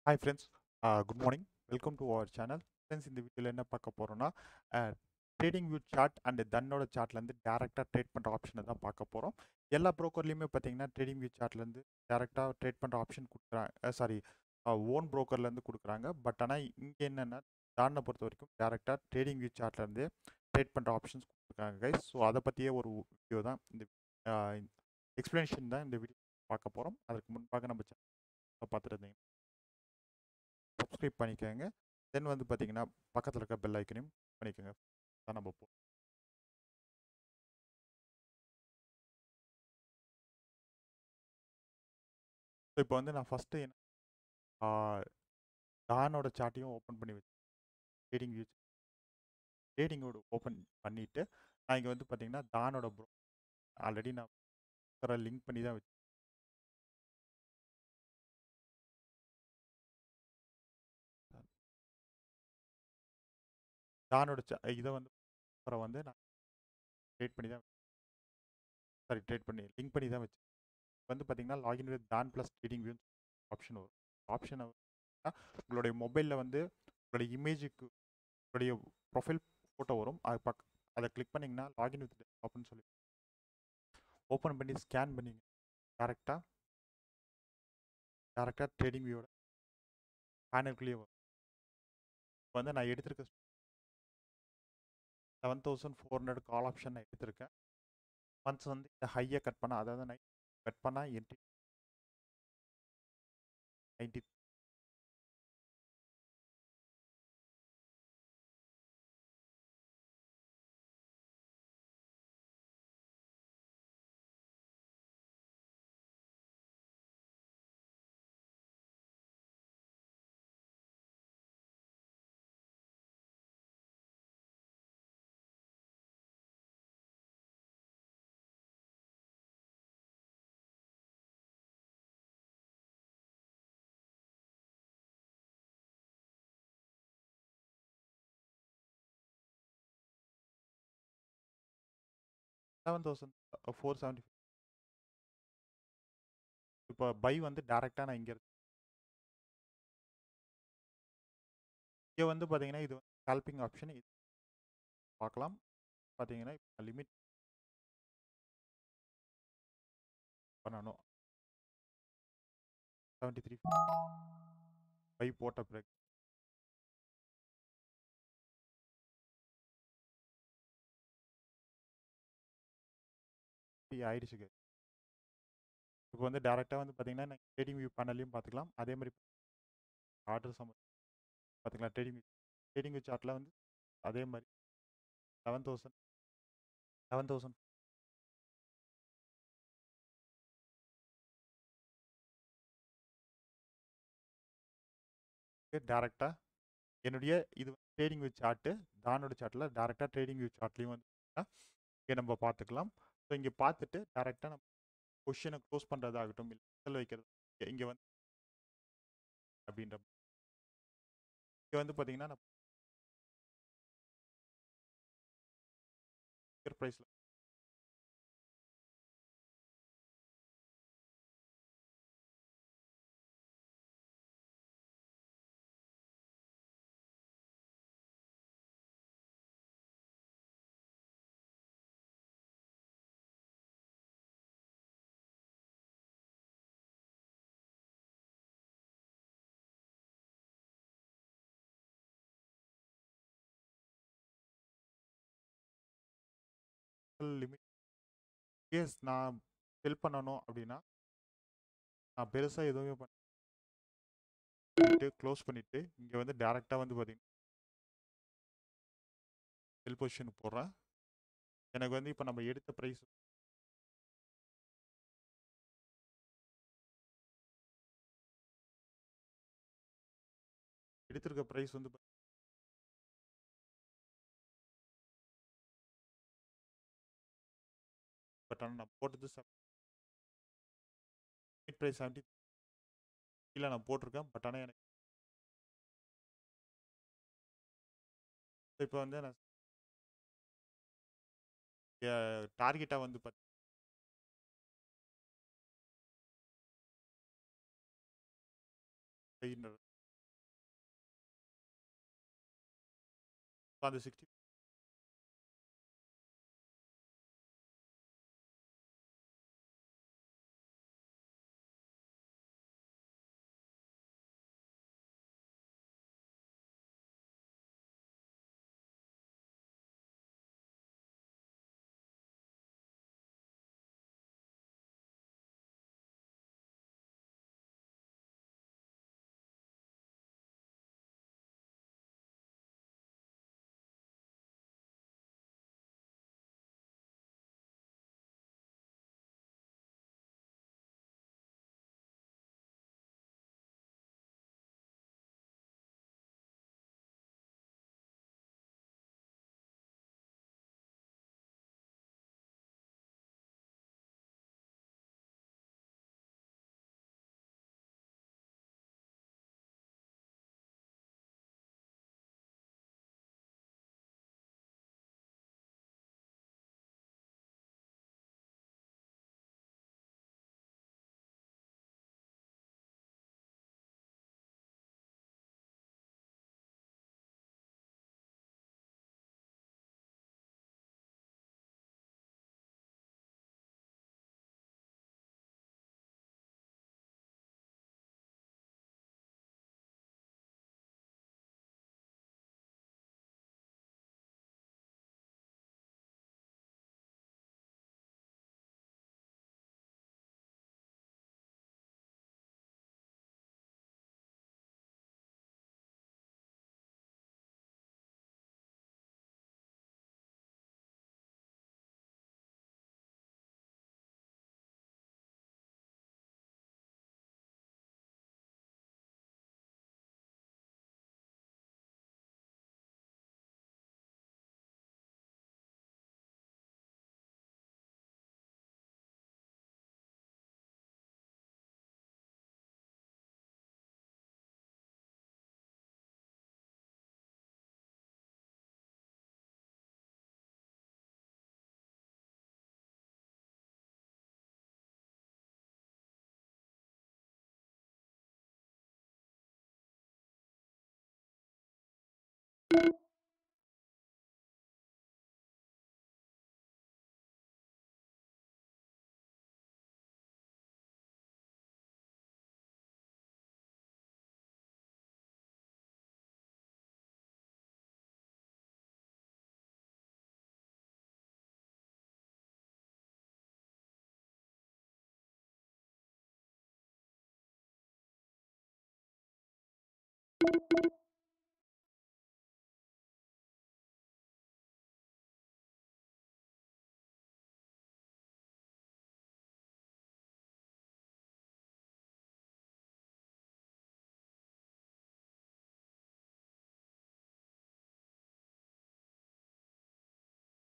Hi friends, good morning. Welcome to our channel. Friends, இந்த வீடியோவில் என்ன பார்க்க போகிறோன்னா, ட்ரேடிங் வியூ சார்ட் அண்ட் தன்னோட சார்ட்லேருந்து டேரெக்டாக ட்ரேட் பண்ணுற ஆப்ஷனை தான் பார்க்க போகிறோம். எல்லா ப்ரோக்கர்லேயுமே பார்த்தீங்கன்னா ட்ரேடிங் வியூ சார்ட்லேருந்து டேரெக்டாக ட்ரேட் பண்ணுற ஆப்ஷன் கொடுக்குறாங்க. சாரி, ஓன் ப்ரோக்கர்லேருந்து கொடுக்குறாங்க. பட் ஆனால் இங்கே என்னென்னா, தானை பொறுத்த வரைக்கும் டேரெக்டாக ட்ரேடிங் வியூ சார்ட்லேருந்து ட்ரேட் பண்ணுற ஆப்ஷன்ஸ் கொடுத்துருக்காங்க கைஸ். ஸோ அதை பற்றியே ஒரு வீடியோ தான் இந்த எக்ஸ்ப்ளனேஷன் தான் இந்த வீடியோ பார்க்க போகிறோம். அதுக்கு முன்பாக நம்ம சேனலை பார்த்துட்டு இருந்தீங்க சப்ஸ்கிரைப் பண்ணிக்கோங்க. தென் வந்து பார்த்தீங்கன்னா பக்கத்தில் இருக்க பெல் ஐக்கனையும் பண்ணிக்கோங்க. தான் நம்ம ஸோ இப்போ வந்து நான் ஃபஸ்ட்டு டானோட சார்ட்டையும் ஓப்பன் பண்ணி வச்சு ட்ரேடிங்கோட ஓப்பன் பண்ணிவிட்டு நான் இங்கே வந்து பார்த்தீங்கன்னா டானோட ஆல்ரெடி நான் லிங்க் பண்ணி தான் வச்சு டானோட இதை வந்து அப்புறம் வந்து நான் ட்ரேட் பண்ணி லிங்க் பண்ணி தான் வச்சு வந்து பார்த்தீங்கன்னா login with Dhan plus trading view option வரும். ஆப்ஷனை உங்களுடைய மொபைலில் வந்து உங்களுடைய இமேஜுக்கு உங்களுடைய ப்ரொஃபைல் ஃபோட்டோ வரும். அதை கிளிக் பண்ணிங்கன்னா லாகின் வித் அப்படின்னு சொல்லி ஓப்பன் பண்ணி ஸ்கேன் பண்ணிங்க டேரெக்டாக ட்ரேடிங் வியூவோட பேனருக்குள்ளேயே வரும். இப்போ வந்து நான் எடுத்திருக்க 7400 கால் ஆப்ஷன் நான் எடுத்திருக்கேன். ஒன்ஸ் வந்து இந்த ஹையை கட் பண்ணால், அதாவது நைட் கட் பண்ணால் என்ட்ரி 90 7475. இப்போ பை வந்து டேரெக்டாக நான் இங்கே வந்து பார்த்தீங்கன்னா இது வந்து ஸ்கால்பிங் ஆப்ஷன் பார்க்கலாம். பார்த்தீங்கன்னா இப்போ லிமிட் பண்ணணும் 73 பை போட்ட பிறகு ஆயிடுச்சுங்க. இப்போ வந்து டேரெக்டாக வந்து பார்த்தீங்கன்னா நான் ட்ரேடிங் வியூ பேனல்லையும் பார்த்துக்கலாம். அதே மாதிரி ஆர்டர் பார்த்தீங்களா ட்ரேடிங் வியூ சார்ட்டில் வந்து அதே மாதிரி 7000 டேரெக்டாக என்னுடைய இது ட்ரேடிங் வியூ சார்ட்டு தானோட சார்ட்டில் டேரெக்டாக ட்ரேடிங் வியூ சார்ட்லேயும் வந்து இங்கே நம்ம பார்த்துக்கலாம். ஸோ இங்கே பார்த்துட்டு டேரெக்டாக நம்ம பொசிஷனை க்ளோஸ் பண்ணுறதாகட்டும், இல்லை வைக்கிறது இங்கே வந்து அப்படின்ற இங்கே வந்து பார்த்தீங்கன்னா நான் ப்ரைஸில் லிமிட் கேஸ் நான் செல் பண்ணணும் அப்படின்னா நான் பெருசாக எதுவுமே பண்ணிட்டு க்ளோஸ் பண்ணிவிட்டு இங்கே வந்து டேரெக்டாக வந்து பார்த்தீங்கன்னா செல் பொசிஷன் போடுறேன். எனக்கு வந்து இப்போ நம்ம எடுத்த ப்ரைஸ் எடுத்திருக்க ப்ரைஸ் வந்து பட் ஆனால் நான் போட்டது ப்ரைஸ் 70 கீழே நான் போட்டிருக்கேன். பட் ஆனால் எனக்கு இப்போ வந்து நான் டார்கெட்டாக வந்து பார்த்தீங்கன்னா அந்த 60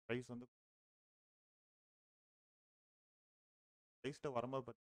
ப்ரைஸ் வந்து ப்ரைஸ்ட்ட வரும்போது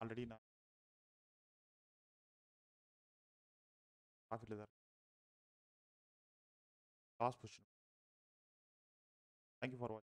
ஆல்ரெடி நான் ப்ராஃபிட்ல தான் இருக்கேன். Last position. தேங்க்யூ ஃபார் வாட்சிங்.